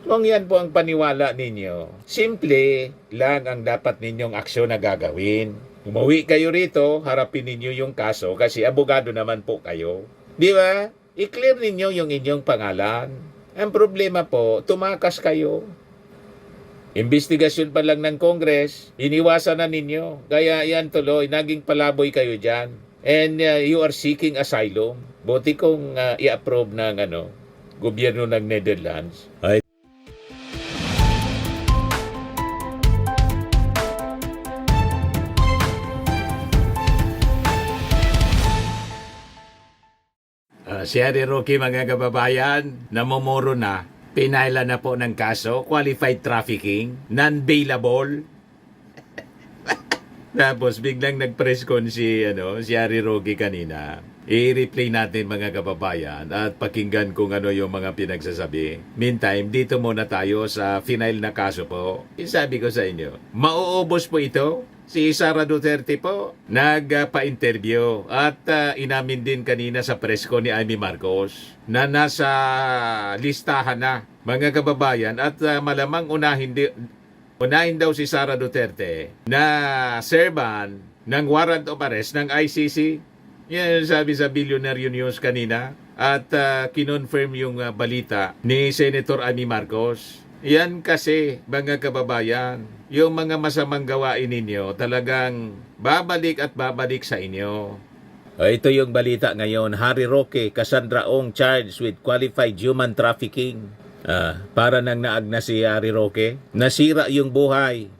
Kung yan po ang paniwala ninyo, simple lang ang dapat ninyong aksyon na gagawin. Umuwi kayo rito, harapin ninyo yung kaso kasi abogado naman po kayo. Di ba? I-clear ninyo yung inyong pangalan. Ang problema po, tumakas kayo. Investigasyon pa lang ng Congress, iniwasan na ninyo. Kaya yan tuloy, naging palaboy kayo dyan. And you are seeking asylum. Buti kung i-approve ng gobyerno ng Netherlands. Ay. Si Harry Roque, mga kababayan, namumuro na. Pinaila na po ng kaso, qualified trafficking, non-bailable. Tapos biglang nag-press con si Harry Roque kanina. I-replay natin mga kababayan at pakinggan kung ano yung mga pinagsasabi. Meantime, dito muna tayo sa final na kaso po. Sabi ko sa inyo, mauubos po ito. Si Sara Duterte po nagpa-interview at inamin din kanina sa press ko ni Amy Marcos na nasa listahan na mga kababayan at malamang unahin daw si Sara Duterte na serban ng warrant of arrest ng ICC. Yan sabi sa Billionaire News kanina at kinonfirm yung balita ni Senator Amy Marcos. Yan kasi mga kababayan, yung mga masamang gawain ninyo talagang babalik at babalik sa inyo. Ito yung balita ngayon. Harry Roque, Cassandra Ong charged with qualified human trafficking. Para nang naagna si Harry Roque. Nasira yung buhay.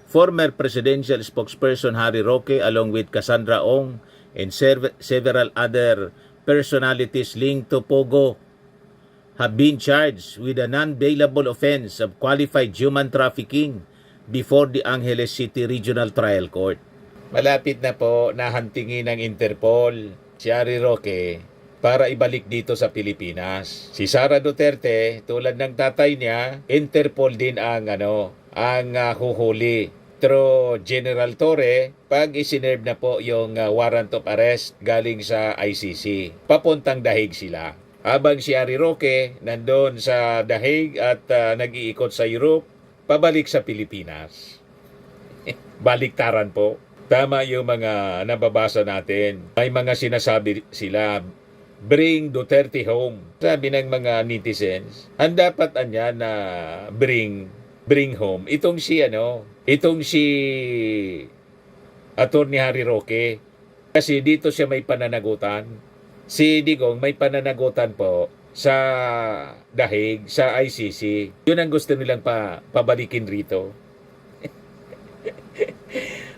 Former presidential spokesperson Harry Roque along with Cassandra Ong and several other personalities linked to Pogo have been charged with a non-bailable offense of qualified human trafficking before the Angeles City Regional Trial Court. Malapit na po nahantingin ng Interpol si Harry Roque para ibalik dito sa Pilipinas. Si Sara Duterte, tulad ng tatay niya, Interpol din ang huhuli. Through General Torre, pag isinerve na po yung warrant of arrest galing sa ICC, papuntang Dahig sila. Habang si Harry Roque nandun sa Dahig at nag-iikot sa Europe, pabalik sa Pilipinas. Baliktaran po. Tama yung mga nababasa natin. May mga sinasabi sila, bring Duterte home. Sabi ng mga netizens, ang dapat anya na bring home. Itong si Attorney Harry Roque. Kasi dito siya may pananagutan. Si Digong may pananagutan po sa Dahig, sa ICC. Yun ang gusto nilang pabalikin rito.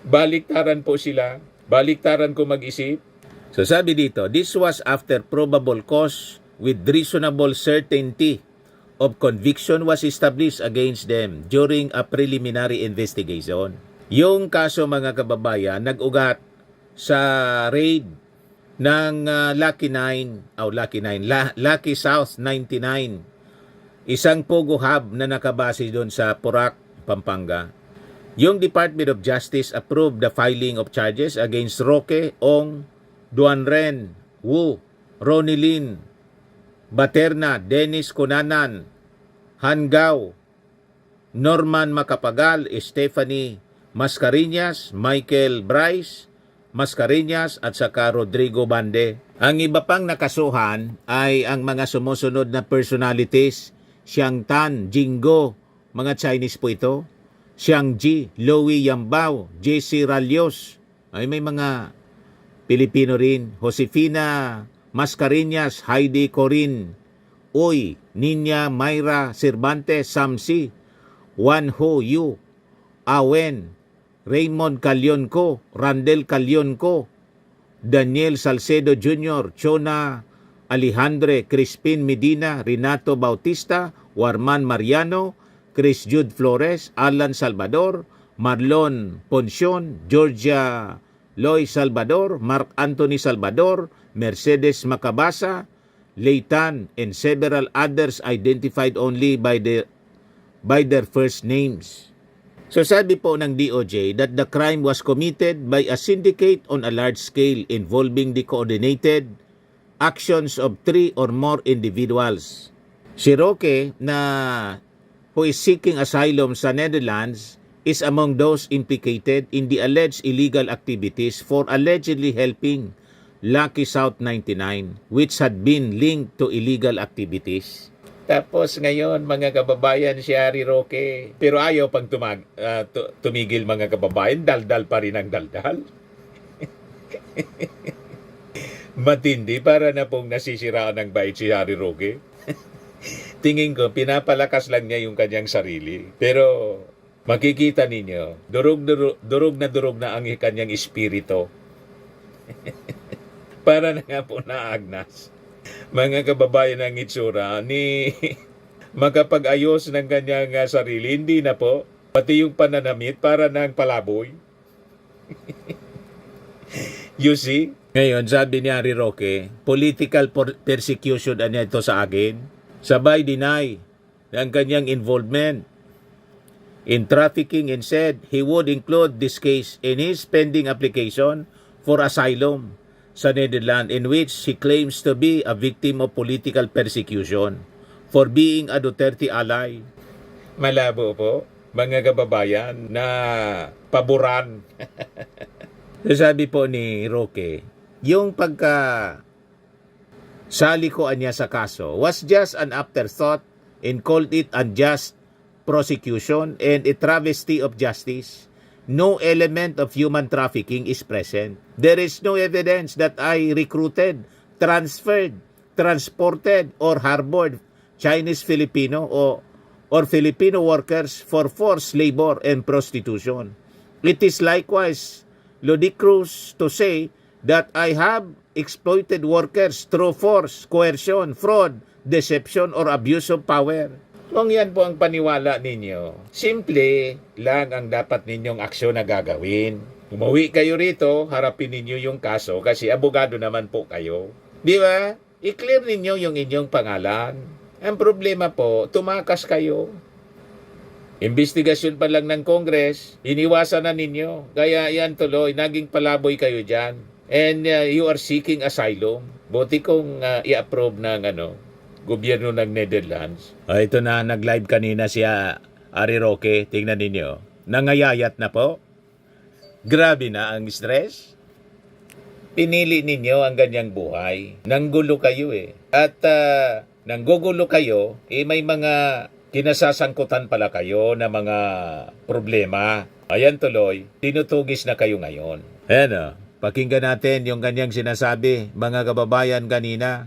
Baliktaran po sila. Baliktaran ko mag-isip. So sabi dito, this was after probable cause with reasonable certainty of conviction was established against them during a preliminary investigation. Yung kaso mga kababayan, nag-ugat sa raid ng Lucky South 99, isang Pogo hub na nakabase doon sa Porac, Pampanga. Yung Department of Justice approved the filing of charges against Roque, Ong, Duanren, Wu, Ronilyn, Baterna, Dennis Cunanan, Hangao, Norman Macapagal, Stephanie Mascareñas, Michael Bryce Mascareñas at saka Rodrigo Bande. Ang iba pang nakasuhan ay ang mga sumusunod na personalities, Xiang Tan, Jingo, mga Chinese po ito, Xiang Ji, Louie Yambao, JC Ralios, ay may mga Pilipino rin, Josefina Mascareñas, Heidi Corin, Uy, Ninya Mayra Cervantes, Samsi, Wan Ho Yu, Awen, Raymond Calyonco, Randel Calyonco, Daniel Salcedo Jr., Chona Alejandre, Crispin Medina, Renato Bautista, Warman Mariano, Chris Jude Flores, Alan Salvador, Marlon Poncion, Georgia Loy Salvador, Mark Anthony Salvador, Mercedes Macabasa, Leitan, and several others identified only by their first names. So sabi po ng DOJ that the crime was committed by a syndicate on a large scale involving the coordinated actions of 3 or more individuals. Si Roque na who is seeking asylum sa Netherlands is among those implicated in the alleged illegal activities for allegedly helping Lucky South 99, which had been linked to illegal activities. Tapos ngayon, mga kababayan, si Harry Roque. Pero ayaw pang tumigil, mga kababayan, daldal pa rin ang daldal. Matindi, para na pong nasisiraan ng bait si Harry Roque. Tingin ko, pinapalakas lang niya yung kanyang sarili. Pero makikita ninyo, durog na ang kanyang espiritu. Para na nga po naagnas. Mga kababayan ng itsura ni makapag-ayos ng kanyang sarili, hindi na po. Pati yung pananamit para ng palaboy. You see? Ngayon, sabi ni Harry Roque, political persecution niya ito sa akin. Sabay deny ang kanyang involvement in trafficking and said he would include this case in his pending application for asylum sa Netherlands, in which he claims to be a victim of political persecution for being a Duterte ally. Malabo po, mga kababayan, na paboran. Sabi po ni Roque, yung salikoan niya sa kaso was just an afterthought and called it unjust prosecution and a travesty of justice. No element of human trafficking is present. There is no evidence that I recruited, transferred, transported, or harbored Chinese Filipino or Filipino workers for forced labor and prostitution. It is likewise ludicrous to say that I have exploited workers through force, coercion, fraud, deception, or abuse of power. Kung yan po ang paniwala ninyo, simple lang ang dapat ninyong aksyon na gagawin. Umuwi kayo rito, harapin ninyo yung kaso kasi abogado naman po kayo. Di ba? I-clear ninyo yung inyong pangalan. Ang problema po, tumakas kayo. Investigasyon pa lang ng Congress, iniwasan na ninyo. Kaya yan tuloy, naging palaboy kayo dyan. And you are seeking asylum. Buti kong i-approve ng gobyerno ng Netherlands. Ito na, nag-live kanina si Harry Roque. Tingnan ninyo. Nangayayat na po. Grabe na ang stress. Pinili ninyo ang ganyang buhay. Nanggulo kayo eh. At nanggugulo kayo, may mga kinasasangkutan pala kayo na mga problema. Ayan tuloy, tinutugis na kayo ngayon. Ayan pakinggan natin yung kanyang sinasabi, mga kababayan kanina.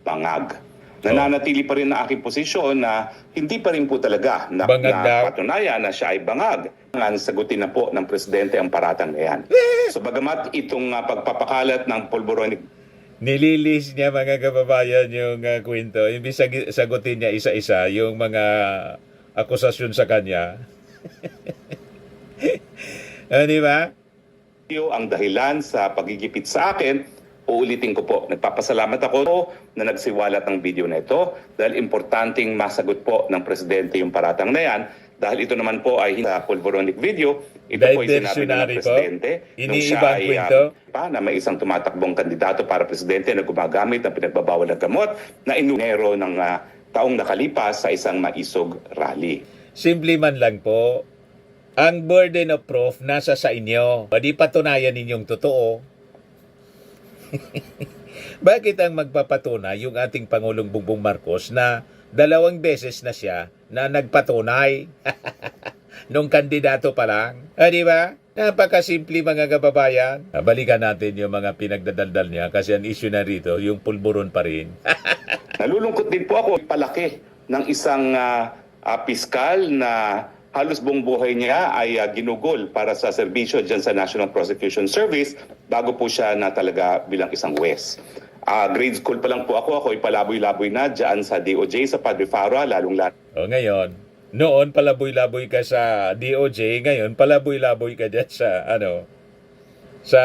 Bangag. Nananatili pa rin na aking posisyon na hindi pa rin po talaga na patunayan na siya ay bangag. Ang sagutin na po ng presidente ang paratang na yan. So bagamat itong pagpapakalat ng polboronic. Nililis niya, mga kababayan, yung kwento. Imbis sagutin niya isa-isa yung mga akusasyon sa kanya. Di ba? Ang dahilan sa pagigipit sa akin. Uulitin ko po, nagpapasalamat ako na nagsiwalat ng video na ito dahil importanteng masagot po ng presidente yung paratang na yan dahil ito naman po ay sa pulveronic video. Ito po ay sinabi ng presidente nung siya ay na may isang tumatakbong kandidato para presidente na gumagamit ng pinagbabawal na gamot na inunero ng taong nakalipas sa isang maisog rally. Simple man lang po, ang burden of proof nasa sa inyo. Pwede patunayan ninyong totoo. Bakit ang magpapatunay yung ating Pangulong Bongbong Marcos na 2 beses na siya na nagpatunay nung kandidato pa lang? Di ba? Napakasimple, mga kababayan. Balikan natin yung mga pinagdadaldal niya kasi ang issue na rito, yung pulburon pa rin. Nalulungkot din po ako palaki ng isang piskal na halos buong buhay niya ay ginugol para sa serbisyo dyan sa National Prosecution Service bago po siya na talaga bilang isang huwes. Grade school pa lang po ako. Ako'y palaboy-laboy na dyan sa DOJ sa Padre Faro, lalong-lalo. Ngayon, noon palaboy-laboy ka sa DOJ, ngayon palaboy-laboy ka dyan sa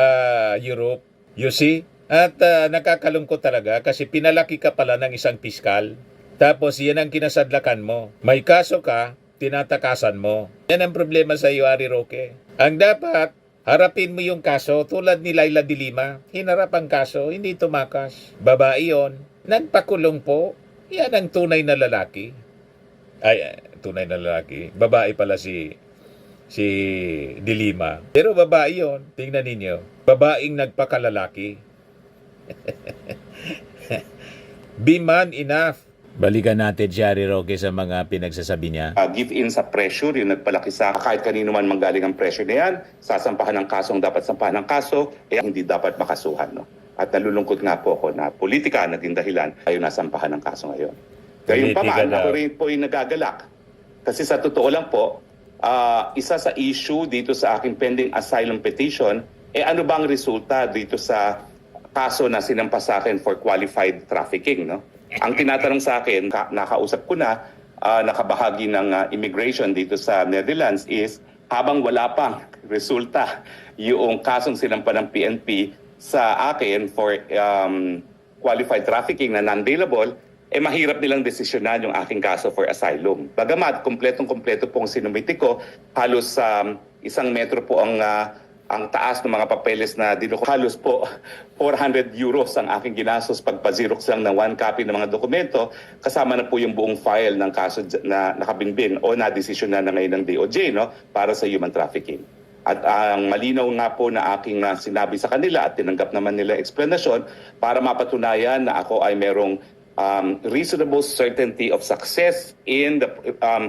Europe. You see? At nakakalungkot talaga kasi pinalaki ka pala ng isang piskal. Tapos yan ang kinasadlakan mo. May kaso ka, tinatakasan mo. Yan ang problema sa iyo, Harry Roque. Ang dapat, harapin mo yung kaso tulad ni Laila de Lima. Hinarap ang kaso, hindi tumakas. Babae yon, nagpakulong po. Yan ang tunay na lalaki. Ay, tunay na lalaki. Babae pala si Dilima. Pero babae yon. Tingnan ninyo. Babaeng nagpakalalaki. Be man enough. Balikan natin si Harry Roque sa mga pinagsasabi niya. Give in sa pressure, yung nagpalaki sa kahit kanino man manggaling ang pressure na yan, sasampahan ng kaso ang dapat sampahan ng kaso, hindi dapat makasuhan. No? At nalulungkot nga po ako na politika naging dahilan tayo nasampahan ng kaso ngayon. Gayun pa man, ako rin po yung nagagalak. Kasi sa totoo lang po, isa sa issue dito sa aking pending asylum petition, ano bang resulta dito sa kaso na sinampa sa akin for qualified trafficking, no? Ang tinatanong sa akin, nakausap ko na, nakabahagi ng immigration dito sa Netherlands is, habang wala pang resulta yung kasong sinampa ng PNP sa akin for qualified trafficking na non-bailable, mahirap nilang desisyonan yung aking kaso for asylum. Bagamat, kompletong-kompleto pong sinumiti ko, halos 1 metro po ang taas ng mga papeles na dinuko. Halos po 400 euros ang aking ginastos pagpa-xerox lang ng 1 copy ng mga dokumento, kasama na po yung buong file ng kaso na nakabinbin o na-desisyon na ngayon ng DOJ, no, para sa human trafficking. At ang malinaw nga po na aking sinabi sa kanila at tinanggap naman nila explanation para mapatunayan na ako ay merong reasonable certainty of success in the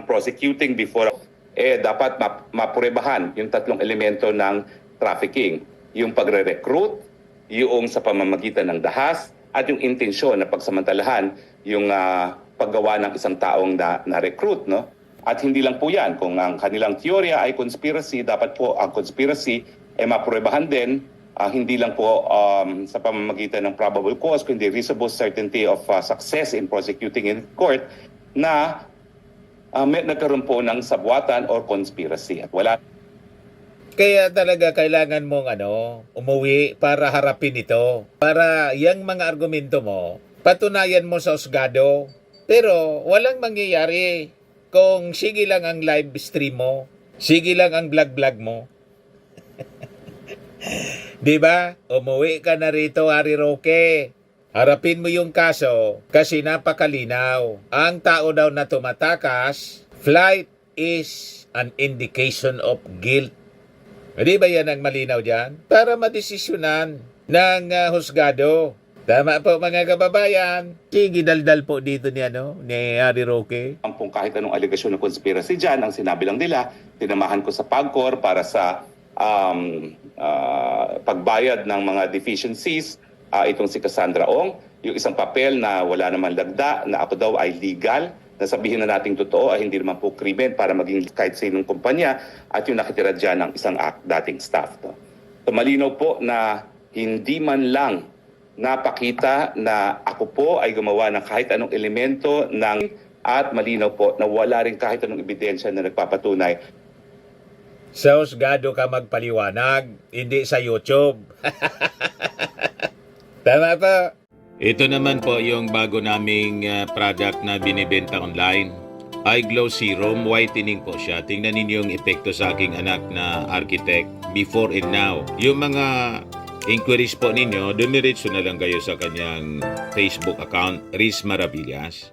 prosecuting before dapat mapurebahan yung 3 elemento ng trafficking. Yung pagre-recruit, yung sa pamamagitan ng dahas, at yung intensyon na pagsamantalahan yung paggawa ng isang taong na-recruit. No? At hindi lang po yan. Kung ang kanilang teorya ay conspiracy, dapat po ang conspiracy ay mapurebahan din, hindi lang po sa pamamagitan ng probable cause, kundi reasonable certainty of success in prosecuting in court na nagkaroon po ng sabwatan or conspiracy. At wala. Kaya talaga kailangan mong umuwi para harapin ito. Para yung mga argumento mo, patunayan mo sa husgado. Pero walang mangyayari kung sige lang ang live stream mo, sige lang ang vlog mo. Di ba? Umuwi ka na rito, Harry Roque. Harapin mo yung kaso kasi napakalinaw. Ang tao daw na tumatakas, flight is an indication of guilt. Di ba yan ang malinaw dyan? Para madesisyonan ng husgado. Tama po mga kababayan. Sige, daldal po dito ni Harry Roque. Ang pong kahit anong aligasyon ng conspiracy dyan, ang sinabi lang nila, tinamahan ko sa PAGCOR para sa pagbayad ng mga deficiencies, itong si Cassandra Ong, yung isang papel na wala naman lagda, na ako daw ay legal, nasabihin na nating totoo ay hindi naman po krimen para maging kahit sinong kumpanya, at yung nakitira dyan ng isang dating staff. No? So malinaw po na hindi man lang napakita na ako po ay gumawa ng kahit anong elemento at malinaw po na wala rin kahit anong ebidensya na nagpapatunay. Sa husgado ka magpaliwanag, hindi sa YouTube. Tama pa. Ito naman po yung bago naming product na binibenta online. Eye Glow Serum, whitening po siya. Tingnan ninyo yung epekto sa aking anak na architect before and now. Yung mga inquiries po ninyo, dumiretso na lang kayo sa kanyang Facebook account, Riz Maravillas.